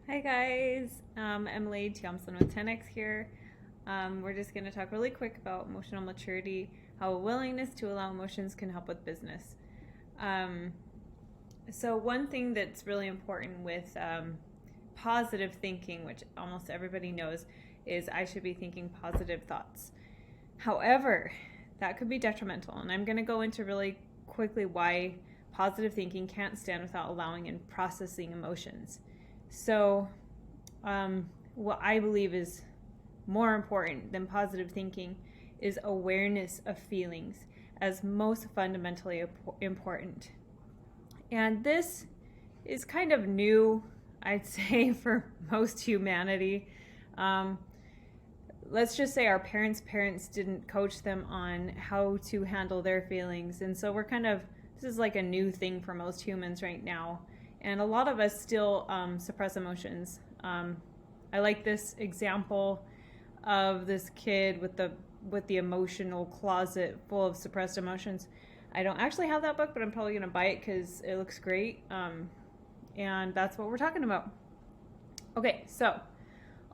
Hi guys, Emily Thompson with 10X here. We're just going to talk really quick about emotional maturity, how a willingness to allow emotions can help with business. Um, so one thing that's really important with positive thinking, which almost everybody knows, is I should be thinking positive thoughts. However, that could be detrimental, and I'm going to go into really quickly why positive thinking can't stand without allowing and processing emotions. So, what I believe is more important than positive thinking is awareness of feelings as most fundamentally important. And this is kind of new, I'd say, for most humanity. Um, let's just say our parents didn't coach them on how to handle their feelings. And so this is like a new thing for most humans right now. And a lot of us still suppress emotions. I like this example of this kid with the emotional closet full of suppressed emotions. I don't actually have that book, but I'm probably going to buy it because it looks great. And that's what we're talking about. Okay, so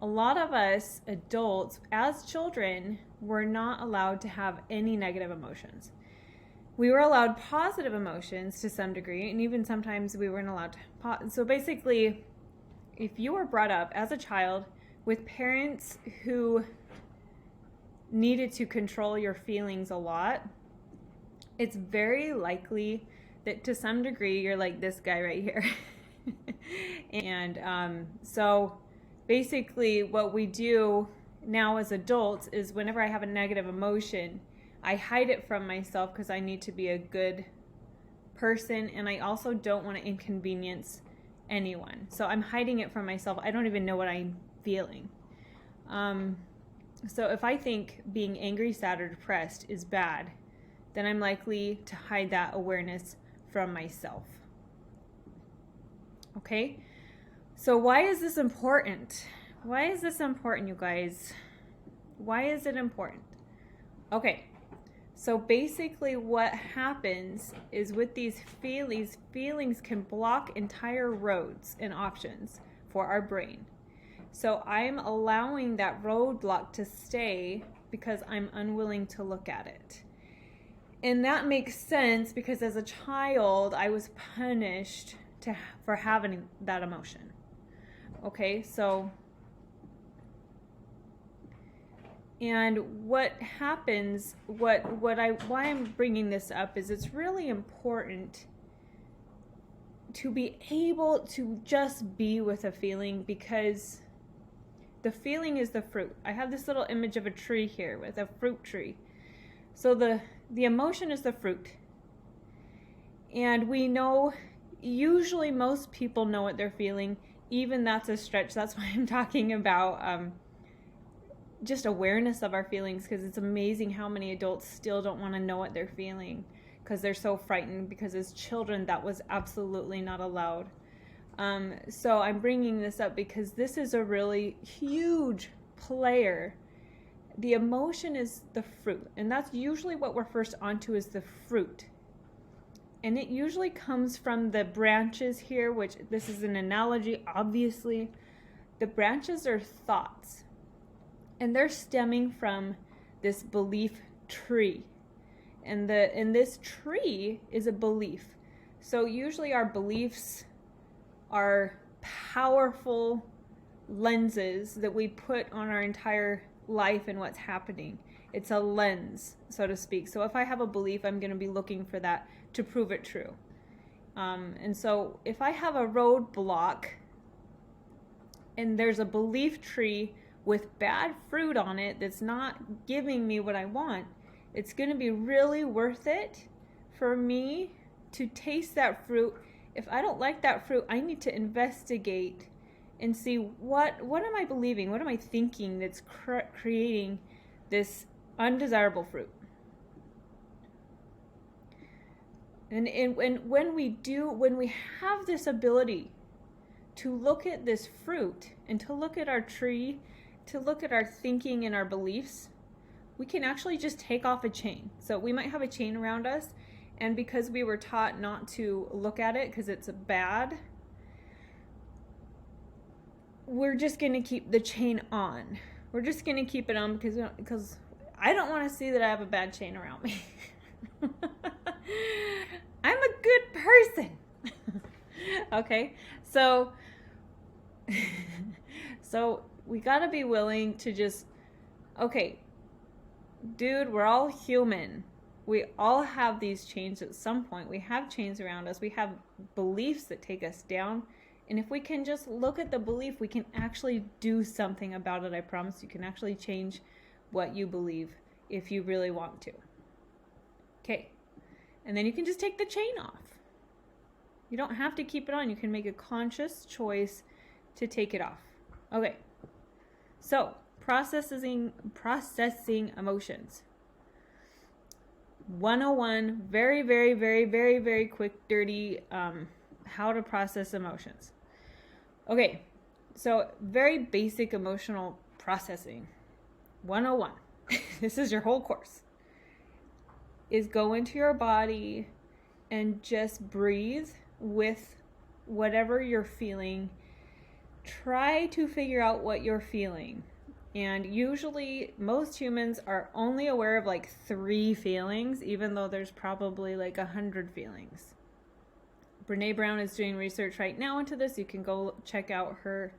a lot of us adults, as children, were not allowed to have any negative emotions. We were allowed positive emotions to some degree, and even sometimes we weren't allowed to. So basically, if you were brought up as a child with parents who needed to control your feelings a lot, it's very likely that to some degree you're like this guy right here. And so basically, what we do now as adults is whenever I have a negative emotion, I hide it from myself because I need to be a good person, and I also don't want to inconvenience anyone. So I'm hiding it from myself. I don't even know what I'm feeling. So if I think being angry, sad, or depressed is bad, then I'm likely to hide that awareness from myself. Okay? So why is this important? Why is this important, you guys? Why is it important? Okay. So basically what happens is with these feelings can block entire roads and options for our brain. So I'm allowing that roadblock to stay because I'm unwilling to look at it. And that makes sense because as a child, I was punished for having that emotion. Okay, so and what happens, why I'm bringing this up is it's really important to be able to just be with a feeling, because the feeling is the fruit. I have this little image of a tree here with a fruit tree. So the emotion is the fruit. And we know, usually most people know what they're feeling. Even that's a stretch. That's why I'm talking about just awareness of our feelings, because it's amazing how many adults still don't want to know what they're feeling because they're so frightened, because as children that was absolutely not allowed. So I'm bringing this up because this is a really huge player. The emotion is the fruit, and that's usually what we're first onto, is the fruit. And it usually comes from the branches here, which this is an analogy, obviously. The branches are thoughts, and they're stemming from this belief tree. And this tree is a belief. So usually our beliefs are powerful lenses that we put on our entire life and what's happening. It's a lens, so to speak. So if I have a belief, I'm going to be looking for that to prove it true. And so if I have a roadblock and there's a belief tree with bad fruit on it that's not giving me what I want, it's going to be really worth it for me to taste that fruit. If I don't like that fruit, I need to investigate and see what am I believing, what am I thinking that's creating this undesirable fruit. And when we have this ability to look at this fruit and to look at our tree, to look at our thinking and our beliefs, we can actually just take off a chain. So we might have a chain around us, and because we were taught not to look at it because it's bad, we're just going to keep the chain on. We're just going to keep it on because I don't want to see that I have a bad chain around me. I'm a good person. Okay, so we got to be willing to just, okay, dude, we're all human. We all have these chains at some point. We have chains around us. We have beliefs that take us down. And if we can just look at the belief, we can actually do something about it. I promise you can actually change what you believe if you really want to. Okay. And then you can just take the chain off. You don't have to keep it on. You can make a conscious choice to take it off. Okay. So, processing emotions. 101, very, very, very, very, very quick, dirty, how to process emotions. Okay, so very basic emotional processing. 101, this is your whole course, is go into your body and just breathe with whatever you're feeling. Try to figure out what you're feeling. And usually most humans are only aware of like 3 feelings, even though there's probably like 100 feelings. Brene Brown is doing research right now into this. You can go check out her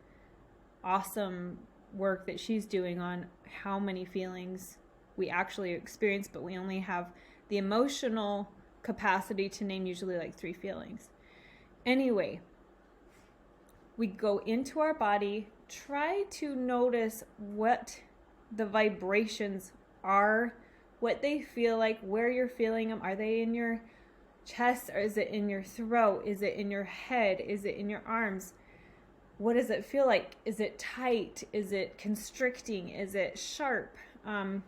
awesome work that she's doing on how many feelings we actually experience, but we only have the emotional capacity to name usually like 3 feelings. Anyway, we go into our body, try to notice what the vibrations are, what they feel like, where you're feeling them. Are they in your chest, or is it in your throat? Is it in your head? Is it in your arms? What does it feel like? Is it tight? Is it constricting? Is it sharp? Try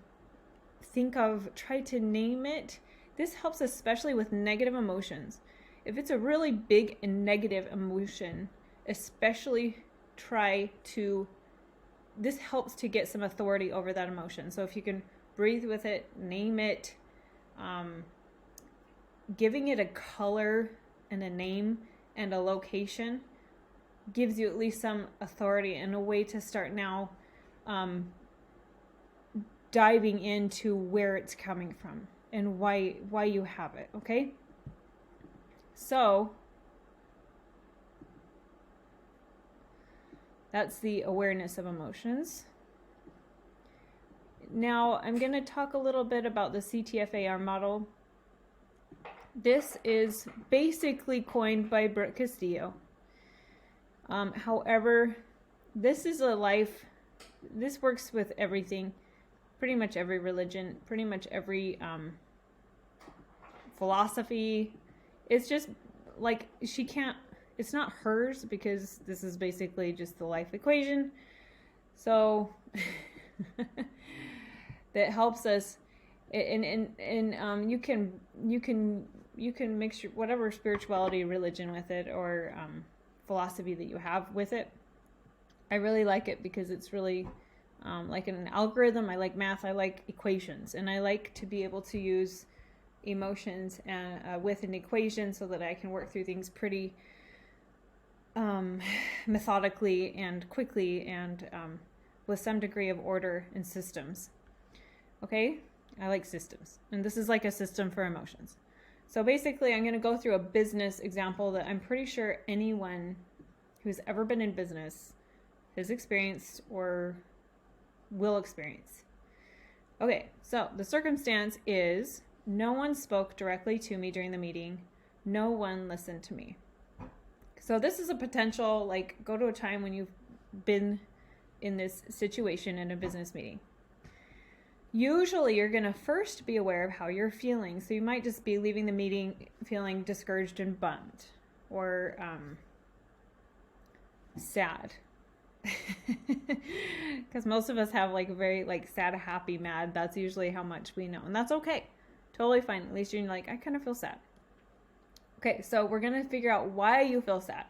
to name it. This helps especially with negative emotions. If it's a really big and negative emotion, especially this helps to get some authority over that emotion. So if you can breathe with it, name it, giving it a color and a name and a location gives you at least some authority and a way to start now diving into where it's coming from and why you have it, okay? So that's the awareness of emotions. Now I'm going to talk a little bit about the CTFAR model. This is basically coined by Brooke Castillo. However, this works with everything, pretty much every religion, pretty much every philosophy. It's just like it's not hers because this is basically just the life equation. So that helps us, and you can mix your whatever spirituality, religion with it, or philosophy that you have with it. I really like it because it's really like an algorithm. I like math. I like equations, and I like to be able to use emotions with an equation so that I can work through things pretty methodically and quickly and with some degree of order and systems. Okay? I like systems. And this is like a system for emotions. So basically, I'm going to go through a business example that I'm pretty sure anyone who's ever been in business has experienced or will experience. Okay, so the circumstance is no one spoke directly to me during the meeting. No one listened to me. So this is a potential, like, go to a time when you've been in this situation in a business meeting. Usually you're going to first be aware of how you're feeling. So you might just be leaving the meeting feeling discouraged and bummed or sad. Because most of us have like very like sad, happy, mad. That's usually how much we know. And that's okay. Totally fine. At least you're like, I kind of feel sad. Okay, so we're going to figure out why you feel sad.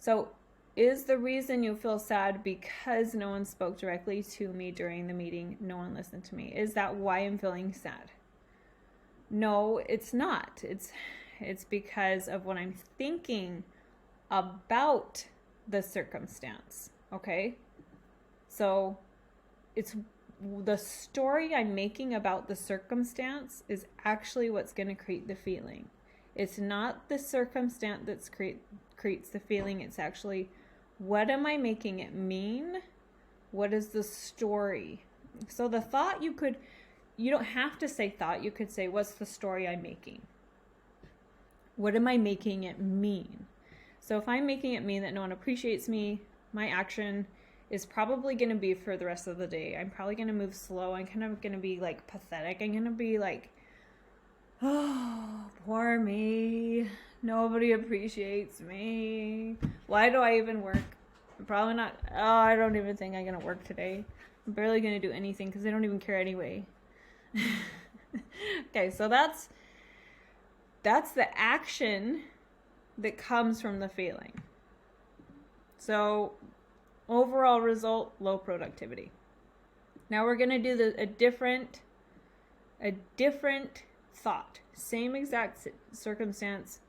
So is the reason you feel sad because no one spoke directly to me during the meeting? No one listened to me. Is that why I'm feeling sad? No, it's not. It's because of what I'm thinking about the circumstance. Okay? So it's the story I'm making about the circumstance is actually what's going to create the feeling. It's not the circumstance that creates the feeling. It's actually, what am I making it mean? What is the story? So the thought, you don't have to say thought. You could say, what's the story I'm making? What am I making it mean? So if I'm making it mean that no one appreciates me, my action is probably going to be for the rest of the day. I'm probably going to move slow. I'm kind of going to be like pathetic. I'm going to be like, oh, poor me. Nobody appreciates me. Why do I even work? I'm probably not. Oh, I don't even think I'm going to work today. I'm barely going to do anything because I don't even care anyway. Okay, so that's the action that comes from the feeling. So overall result, low productivity. Now we're going to do a different thought. Same exact circumstance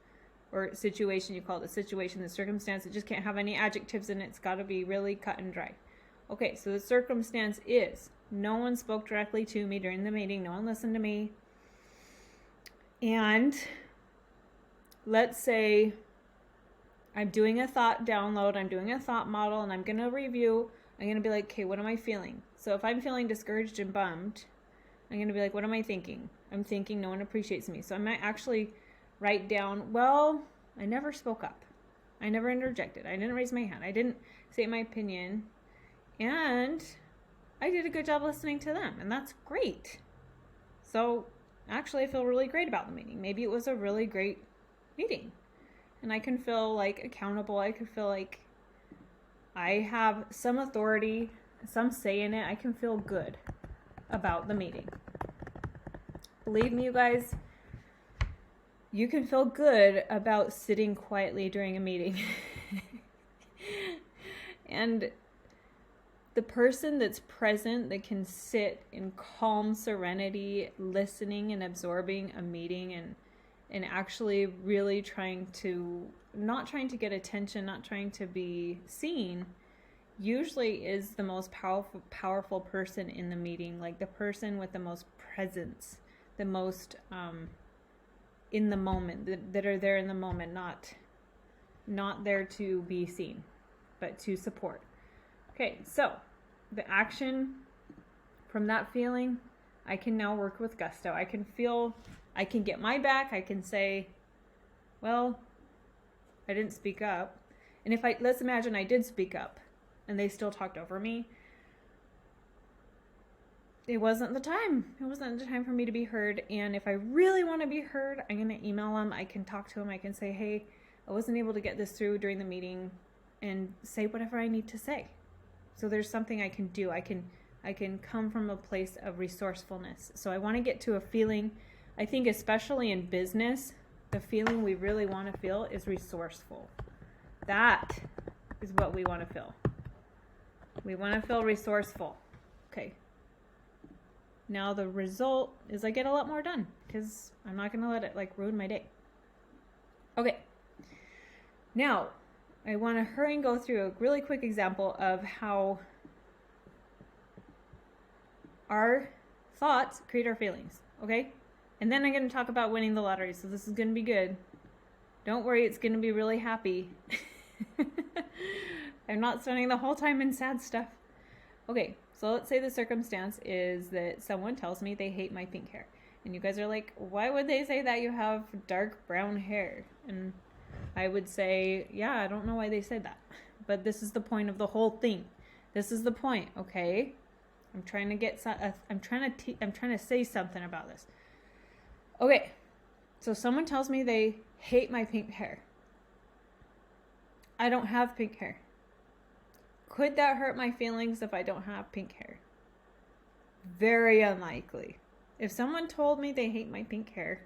or situation. You call it a situation, the circumstance. It just can't have any adjectives in it. It's got to be really cut and dry. Okay, so the circumstance is, no one spoke directly to me during the meeting. No one listened to me. And let's say I'm doing a thought download, I'm doing a thought model, and I'm going to review. I'm going to be like, okay, what am I feeling? So if I'm feeling discouraged and bummed, I'm going to be like, what am I thinking? I'm thinking no one appreciates me. So I might actually write down, well, I never spoke up. I never interjected. I didn't raise my hand. I didn't say my opinion. And I did a good job listening to them. And that's great. So actually, I feel really great about the meeting. Maybe it was a really great meeting. And I can feel like accountable. I can feel like I have some authority, some say in it. I can feel good about the meeting. Believe me, you guys, you can feel good about sitting quietly during a meeting. And the person that's present, that can sit in calm serenity, listening and absorbing a meeting and actually really not trying to get attention, not trying to be seen, usually is the most powerful person in the meeting, like the person with the most presence, the most in the moment, that are there in the moment, not there to be seen, but to support. Okay, so the action from that feeling, I can now work with gusto. I can get my back. I can say, well, I didn't speak up. And let's imagine I did speak up and they still talked over me. It wasn't the time. It wasn't the time for me to be heard. And if I really want to be heard, I'm going to email them. I can talk to them. I can say, hey, I wasn't able to get this through during the meeting, and say whatever I need to say. So there's something I can do. I can come from a place of resourcefulness. So I want to get to a feeling, I think especially in business, the feeling we really want to feel is resourceful. That is what we want to feel. We want to feel resourceful. Okay. Now the result is I get a lot more done because I'm not going to let it ruin my day. Okay. Now, I want to hurry and go through a really quick example of how our thoughts create our feelings, okay? And then I'm going to talk about winning the lottery, so this is going to be good. Don't worry, it's going to be really happy. I'm not spending the whole time in sad stuff. Okay, so let's say the circumstance is that someone tells me they hate my pink hair. And you guys are like, why would they say that? You have dark brown hair. And I would say, yeah, I don't know why they said that. But this is the point of the whole thing. This is the point, okay? I'm trying to say something about this. Okay, so someone tells me they hate my pink hair. I don't have pink hair. Could that hurt my feelings if I don't have pink hair? Very unlikely. If someone told me they hate my pink hair,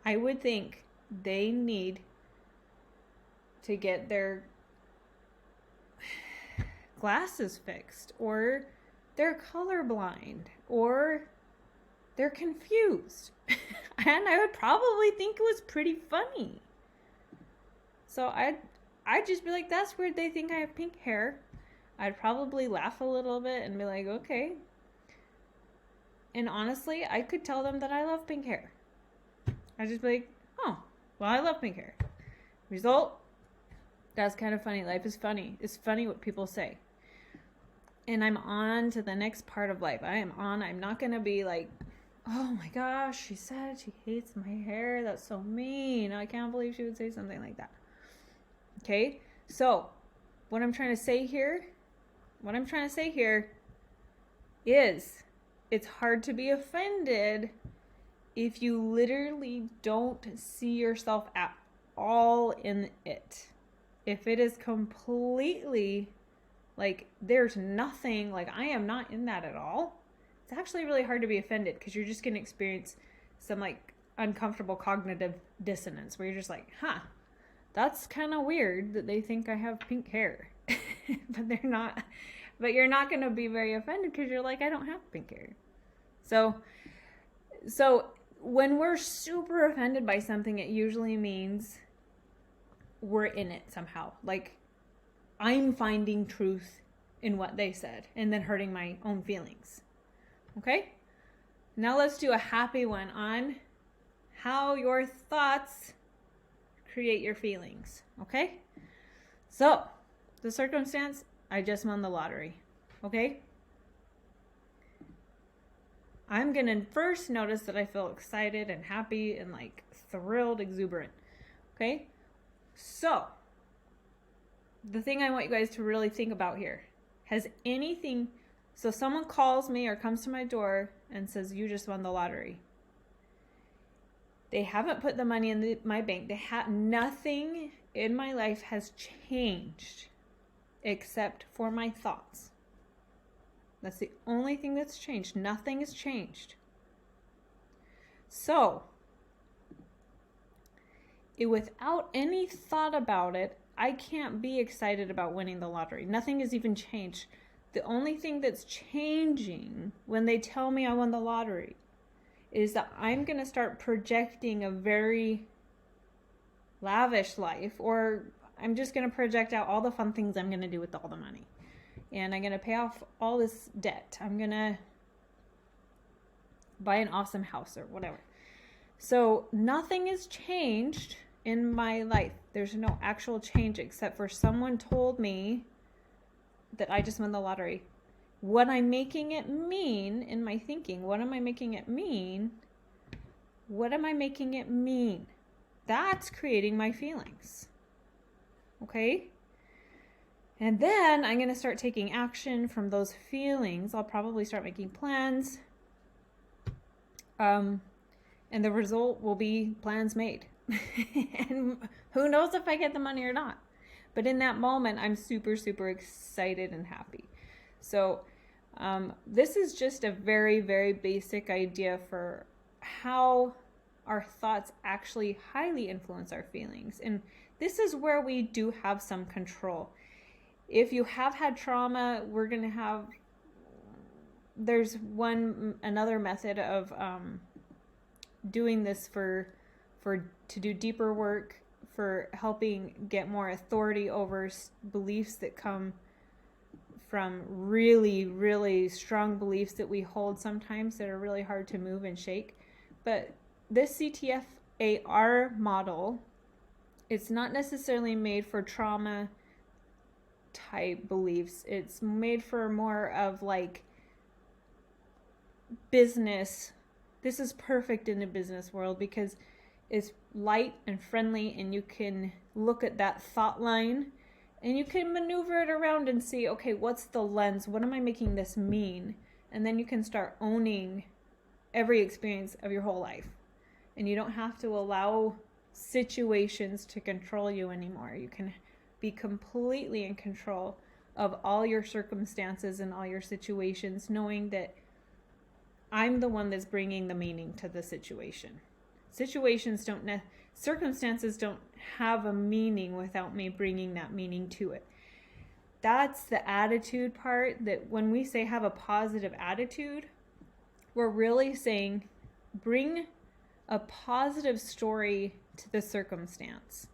I would think they need to get their glasses fixed, or they're colorblind, or they're confused. And I would probably think it was pretty funny. So I'd just be like, that's weird, they think I have pink hair. I'd probably laugh a little bit and be like, okay. And honestly, I could tell them that I love pink hair. I'd just be like, oh, well, I love pink hair. Result, that's kind of funny. Life is funny. It's funny what people say. And I'm on to the next part of life. I'm not going to be like, oh my gosh, she said she hates my hair. That's so mean. I can't believe she would say something like that. Okay? So, what I'm trying to say here is it's hard to be offended if you literally don't see yourself at all in it. If it is completely like there's nothing, like I am not in that at all, it's actually really hard to be offended because you're just going to experience some like uncomfortable cognitive dissonance where you're just like, that's kind of weird that they think I have pink hair. But they're not. But you're not going to be very offended because you're like, I don't have pink hair. So when we're super offended by something, it usually means we're in it somehow. Like I'm finding truth in what they said and then hurting my own feelings. Okay? Now let's do a happy one on how your thoughts create your feelings. Okay? So, the circumstance, I just won the lottery. Okay? I'm going to first notice that I feel excited and happy and like thrilled, exuberant. Okay? So, the thing I want you guys to really think about here, so someone calls me or comes to my door and says, you just won the lottery. They haven't put the money in my bank. Nothing in my life has changed except for my thoughts. That's the only thing that's changed. Nothing has changed. So, without any thought about it, I can't be excited about winning the lottery. Nothing has even changed. The only thing that's changing when they tell me I won the lottery is that I'm going to start projecting a very lavish life, or I'm just going to project out all the fun things I'm going to do with all the money. And I'm going to pay off all this debt. I'm going to buy an awesome house or whatever. So nothing has changed in my life. There's no actual change except for someone told me that I just won the lottery. What I'm making it mean in my thinking, what am I making it mean? What am I making it mean? That's creating my feelings. Okay? And then I'm going to start taking action from those feelings. I'll probably start making plans. And the result will be plans made. And who knows if I get the money or not. But in that moment, I'm super, super excited and happy. So this is just a very, very basic idea for how our thoughts actually highly influence our feelings. And this is where we do have some control. If you have had trauma, there's another method of doing this to do deeper work, for helping get more authority over beliefs that come from really, really strong beliefs that we hold sometimes that are really hard to move and shake. But this CTFAR model, it's not necessarily made for trauma type beliefs. It's made for more of like business. This is perfect in the business world because it's light and friendly, and you can look at that thought line and you can maneuver it around and see, okay, what's the lens? What am I making this mean? And then you can start owning every experience of your whole life. And you don't have to allow situations to control you anymore. You can be completely in control of all your circumstances and all your situations, knowing that I'm the one that's bringing the meaning to the situation. Circumstances don't have a meaning without me bringing that meaning to it. That's the attitude part, that when we say have a positive attitude, we're really saying bring a positive story to the circumstance.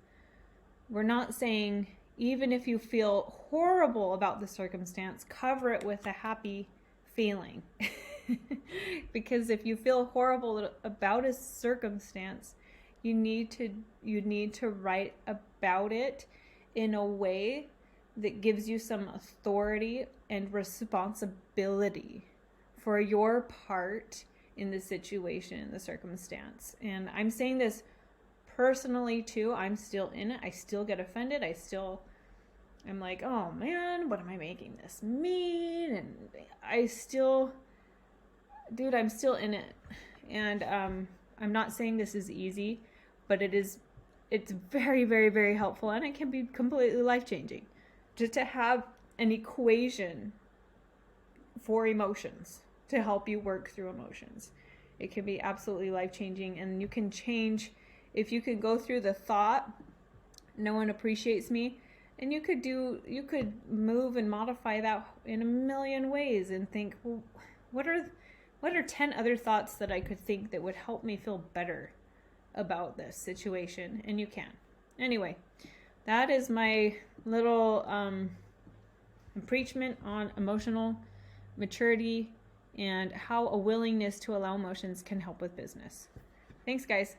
We're not saying Even if you feel horrible about the circumstance, cover it with a happy feeling. Because if you feel horrible about a circumstance, you need to write about it in a way that gives you some authority and responsibility for your part in the situation, the circumstance. And I'm saying this personally too. I'm still in it. I still get offended. I'm like, oh man, what am I making this mean? And I'm still in it. And I'm not saying this is easy, but it's very, very, very helpful, and it can be completely life-changing just to have an equation for emotions to help you work through emotions. It can be absolutely life-changing, and you can change if you can go through the thought, no one appreciates me, and you could move and modify that in a million ways and think, well, what are 10 other thoughts that I could think that would help me feel better about this situation? And you can. Anyway, that is my little preachment on emotional maturity and how a willingness to allow emotions can help with business. Thanks, guys.